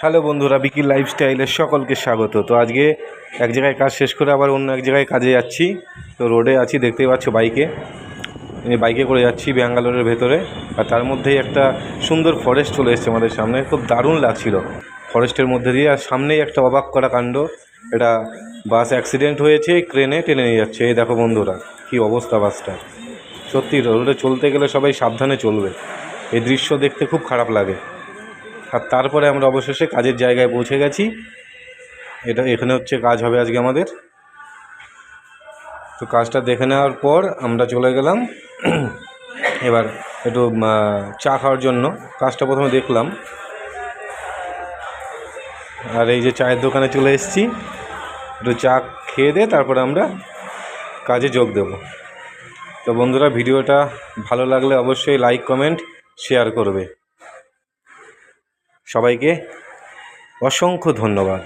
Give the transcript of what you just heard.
Hello বন্ধুরা, বিকি লাইফস্টাইলের সকলকে স্বাগত। তো আজকে এক জায়গায় কাজ শেষ করে আবার অন্য এক জায়গায় কাজে যাচ্ছি। তো রোডে আছি, দেখতেই পাচ্ছ বাইকে করে যাচ্ছি ব্যাঙ্গালোরের ভেতরে। আর তার মধ্যেই একটা সুন্দর ফরেস্ট চলে এসেছে আমাদের সামনে, খুব দারুণ লাগছিল ফরেস্টের মধ্যে দিয়ে। আর সামনেই একটা অবাক করা কাণ্ড, এটা বাস অ্যাক্সিডেন্ট হয়েছে, ক্রেনে টেনে নিয়ে যাচ্ছে। এই দেখো বন্ধুরা, কী অবস্থা বাসটা। সত্যি রোডে চলতে গেলে সবাই সাবধানে চলবে, এই দৃশ্য দেখতে খুব খারাপ লাগে। আর তারপরে আমরা অবশেষে কাজের জায়গায় পৌঁছে গেছি। এখানে হচ্ছে কাজ হবে আজকে আমাদের। তো কাজটা দেখে নেওয়ার পর আমরা চলে গেলাম এবার একটু চা খাওয়ার জন্য। কাজটা প্রথমে দেখলাম, আর এই যে চায়ের দোকানে চলে এসেছি, একটু চা খেয়ে দিয়ে তারপরে আমরা কাজে যোগ দেব। তো বন্ধুরা, ভিডিওটা ভালো লাগলে অবশ্যই লাইক, কমেন্ট, শেয়ার করবে। সবাইকে অসংখ্য ধন্যবাদ।